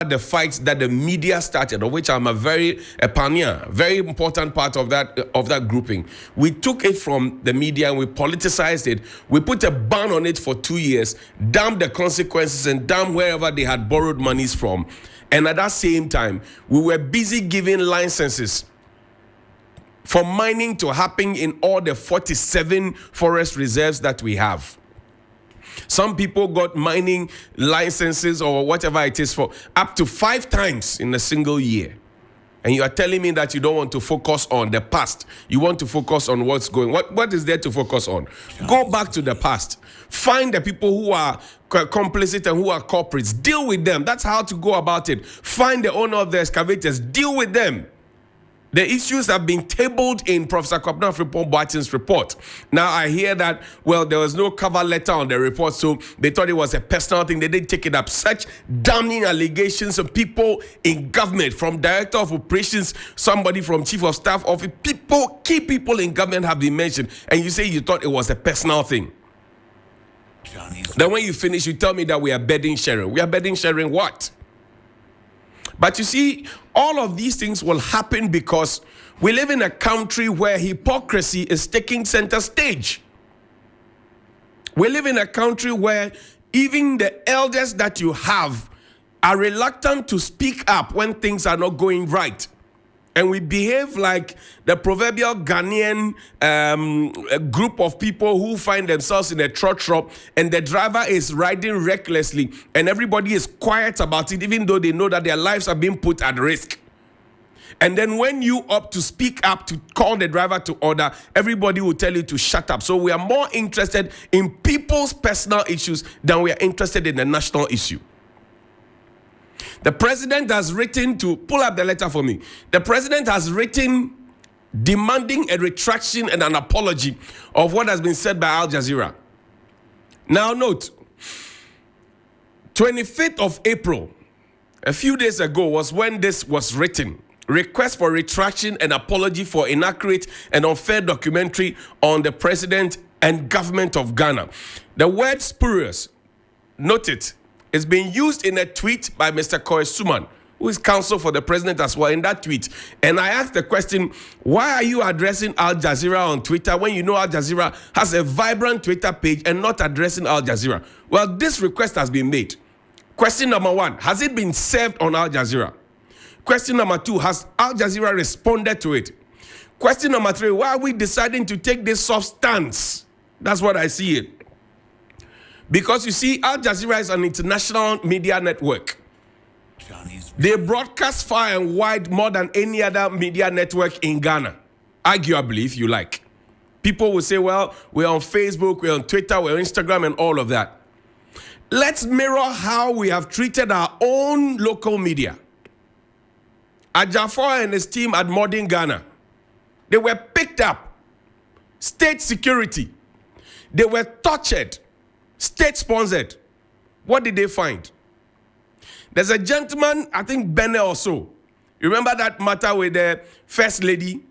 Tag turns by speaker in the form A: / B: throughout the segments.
A: the fights that the media started, of which I'm a pioneer, very important part of that grouping. We took it from the media and we politicized it. We put a ban on it for 2 years, damned the consequences and damned wherever they had borrowed monies from. And at that same time, we were busy giving licenses for mining to happen in all the 47 forest reserves that we have. Some people got mining licenses or whatever it is for up to 5 times in a single year. And you are telling me that you don't want to focus on the past. You want to focus on what's going. What is there to focus on? Go back to the past. Find the people who are complicit and who are culprits. Deal with them. That's how to go about it. Find the owner of the excavators. Deal with them. The issues have been tabled in Professor Kwabena Frimpong-Boateng's report. Now, I hear that, well, there was no cover letter on the report, so they thought it was a personal thing. They didn't take it up. Such damning allegations of people in government, from director of operations, somebody from chief of staff office, key people in government have been mentioned, and you say you thought it was a personal thing. Then when you finish, you tell me that we are burden sharing. We are burden sharing what? But you see, all of these things will happen because we live in a country where hypocrisy is taking center stage. We live in a country where even the elders that you have are reluctant to speak up when things are not going right. And we behave like the proverbial Ghanaian group of people who find themselves in a truck shop and the driver is riding recklessly and everybody is quiet about it, even though they know that their lives are being put at risk. And then when you opt to speak up, to call the driver to order, everybody will tell you to shut up. So we are more interested in people's personal issues than we are interested in the national issue. The president has written to, pull up the letter for me. The president has written demanding a retraction and an apology of what has been said by Al Jazeera. Now note, 25th of April, a few days ago, was when this was written. Request for retraction and apology for inaccurate and unfair documentary on the president and government of Ghana. The word spurious, note it, is being used in a tweet by Mr. Koy Suman, who is counsel for the president as well, in that tweet. And I asked the question, why are you addressing Al Jazeera on Twitter when you know Al Jazeera has a vibrant Twitter page and not addressing Al Jazeera? Well, this request has been made. Question number 1, has it been served on Al Jazeera? Question number 2, has Al Jazeera responded to it? Question number 3, why are we deciding to take this soft stance? That's what I see it. Because you see, Al Jazeera is an international media network. They broadcast far and wide more than any other media network in Ghana, arguably, if you like. People will say, well, we're on Facebook, we're on Twitter, we're on Instagram, and all of that. Let's mirror how we have treated our own local media. Ajafor and his team at Modern Ghana, they were picked up. State security. They were tortured. State-sponsored. What did they find? There's a gentleman, I think Benne or so. You remember that matter with the first lady?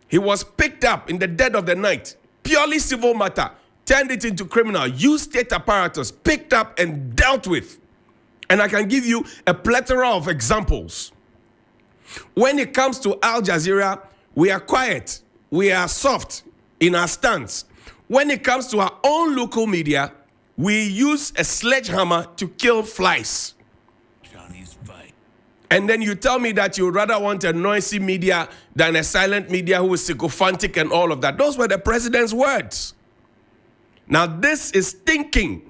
A: He was picked up in the dead of the night. Purely civil matter. Turned it into criminal. Used state apparatus. Picked up and dealt with. And I can give you a plethora of examples. When it comes to Al Jazeera, we are quiet. We are soft in our stance. When it comes to our own local media, we use a sledgehammer to kill flies. And then you tell me that you would rather want a noisy media than a silent media who is sycophantic and all of that. Those were the president's words. Now this is thinking.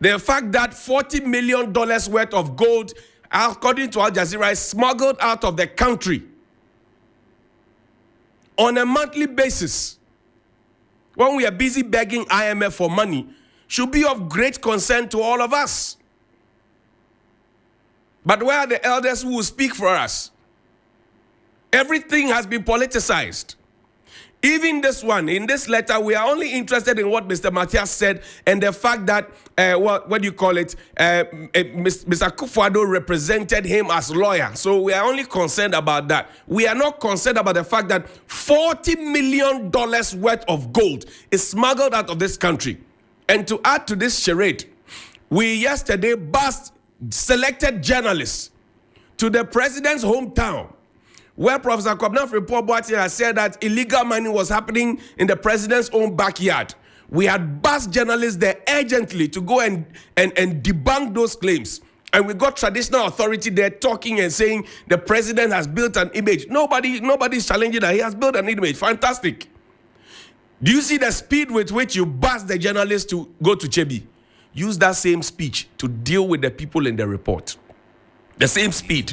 A: The fact that $40 million worth of gold, according to Al Jazeera, is smuggled out of the country on a monthly basis, when we are busy begging IMF for money, should be of great concern to all of us. But where are the elders who will speak for us? Everything has been politicized. Even this one, in this letter, we are only interested in what Mr. Matthias said and the fact that, what do you call it, Mr. Akufo-Addo represented him as lawyer. So we are only concerned about that. We are not concerned about the fact that $40 million worth of gold is smuggled out of this country. And to add to this charade, we yesterday burst selected journalists to the president's hometown, where Professor Kwabena Frimpong has said that illegal mining was happening in the president's own backyard. We had bussed journalists there urgently to go and debunk those claims. And we got traditional authority there talking and saying the president has built an image. Nobody's challenging that he has built an image. Fantastic. Do you see the speed with which you bust the journalists to go to Chebi? Use that same speech to deal with the people in the report. The same speed.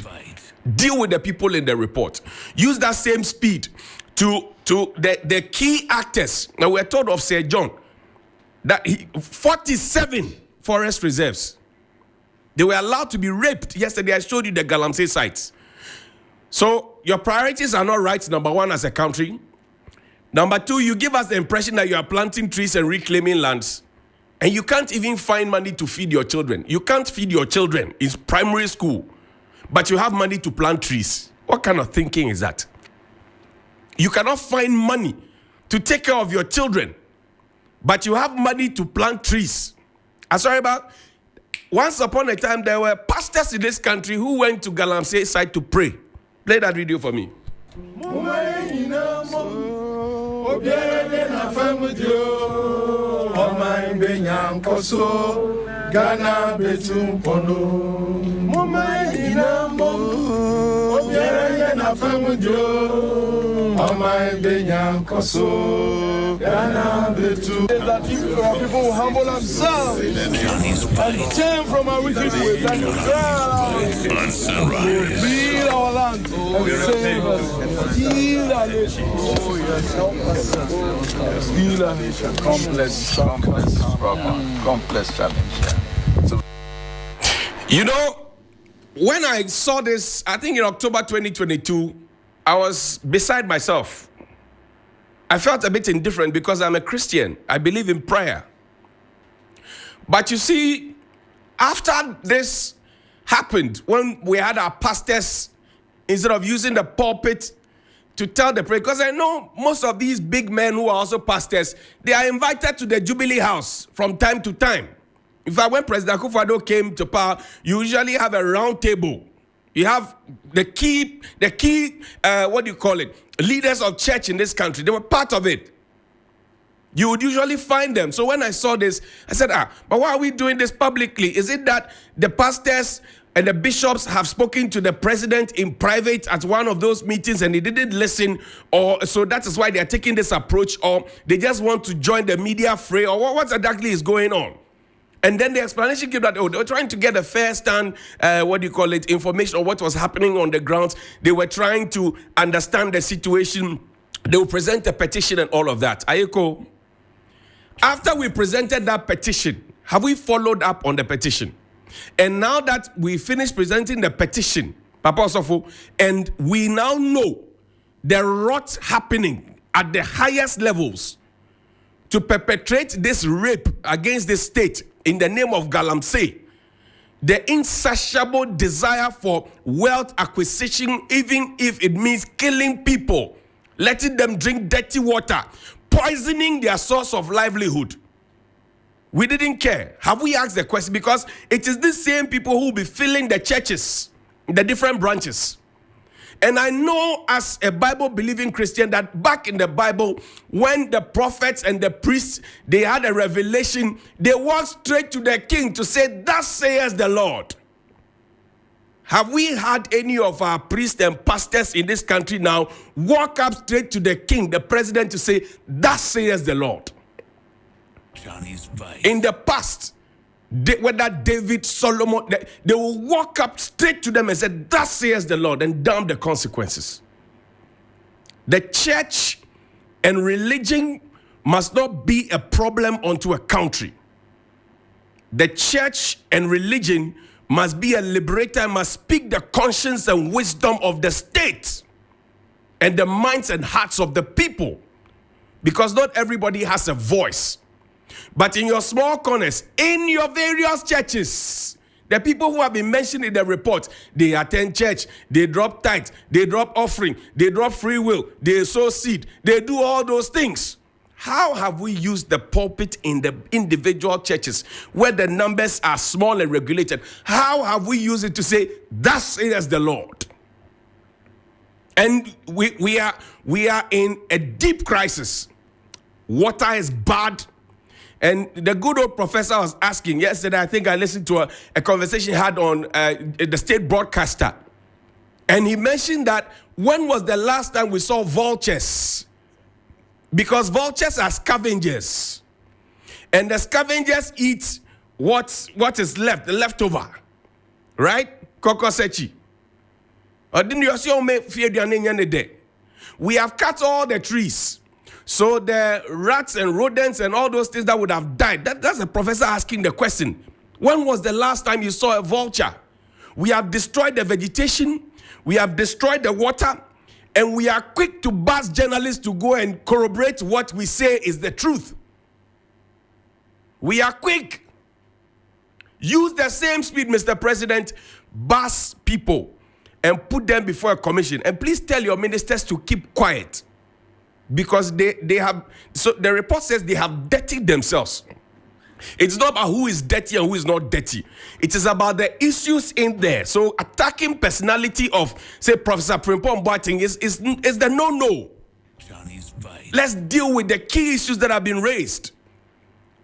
A: Deal with the people in the report. Use that same speed to the key actors. Now we're told of Sir John that 47 forest reserves. They were allowed to be raped. Yesterday, I showed you the Galamsey sites. So your priorities are not right, number one, as a country. Number two, you give us the impression that you are planting trees and reclaiming lands. And you can't even find money to feed your children. You can't feed your children in primary school, but you have money to plant trees. What kind of thinking is that? You cannot find money to take care of your children, but you have money to plant trees. I'm sorry about... Once upon a time, there were pastors in this country who went to Galamsey site to pray. Play that video for me.
B: That people will humble themselves and turn from our wicked ways and heal our land and save us. Heal our nation. Heal our nation.
C: Complex challenge.
A: You know, when I saw this, I think in October 2022, I was beside myself. I felt a bit indifferent because I'm a Christian. I believe in prayer. But you see, after this happened, when we had our pastors, instead of using the pulpit to tell the prayer, because I know most of these big men who are also pastors, they are invited to the Jubilee House from time to time. In fact, when President Akufo-Addo came to power, you usually have a round table. You have the key, leaders of church in this country. They were part of it. You would usually find them. So when I saw this, I said, but why are we doing this publicly? Is it that the pastors and the bishops have spoken to the president in private at one of those meetings and he didn't listen, or so that is why they are taking this approach, or they just want to join the media fray, or what exactly is going on? And then the explanation came that, they were trying to get a first-hand, information on what was happening on the grounds. They were trying to understand the situation. They will present a petition and all of that. Ayeko, after we presented that petition, have we followed up on the petition? And now that we finished presenting the petition, Papa Osofo, and we now know the rot happening at the highest levels to perpetrate this rape against the state in the name of Galamsey, the insatiable desire for wealth acquisition, even if it means killing people, letting them drink dirty water, poisoning their source of livelihood. We didn't care. Have we asked the question? Because it is these same people who will be filling the churches, the different branches. And I know as a Bible-believing Christian that back in the Bible, when the prophets and the priests, they had a revelation, they walked straight to the king to say, thus says the Lord. Have we had any of our priests and pastors in this country now walk up straight to the king, the president, to say, thus says the Lord? In the past, whether David, Solomon, they will walk up straight to them and say, thus says the Lord, and damn the consequences. The church and religion must not be a problem unto a country. The church and religion must be a liberator, must speak the conscience and wisdom of the state and the minds and hearts of the people, because not everybody has a voice. But in your small corners, in your various churches, the people who have been mentioned in the report, they attend church, they drop tithe, they drop offering, they drop free will, they sow seed, they do all those things. How have we used the pulpit in the individual churches where the numbers are small and regulated? How have we used it to say, thus says the Lord? And we are in a deep crisis. Water is bad. And the good old professor was asking yesterday, I think I listened to a conversation he had on the state broadcaster. And he mentioned that when was the last time we saw vultures? Because vultures are scavengers. And the scavengers eat what is left, the leftover. Right? Kokosechi. We have cut all the trees. So the rats and rodents and all those things that would have died. That's the professor asking the question. When was the last time you saw a vulture? We have destroyed the vegetation. We have destroyed the water. And we are quick to buzz journalists to go and corroborate what we say is the truth. We are quick. Use the same speed, Mr. President. Buzz people and put them before a commission. And please tell your ministers to keep quiet. Because they have, so the report says they have dirtied themselves. It's not about who is dirty and who is not dirty. It is about the issues in there. So attacking personality of, say, Professor Frimpong Boateng is the no-no. Let's deal with the key issues that have been raised.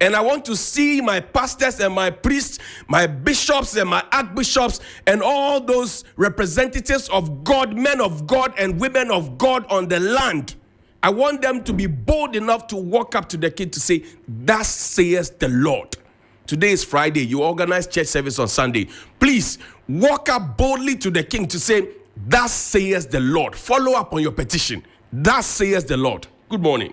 A: And I want to see my pastors and my priests, my bishops and my archbishops, and all those representatives of God, men of God and women of God on the land. I want them to be bold enough to walk up to the king to say, thus says the Lord. Today is Friday. You organize church service on Sunday. Please walk up boldly to the king to say, thus says the Lord. Follow up on your petition. Thus says the Lord. Good morning.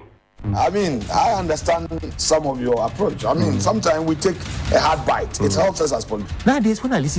C: I mean, I understand some of your approach. I mean, sometimes we take a hard bite. It helps us as politicians.
D: Nowadays, when I listen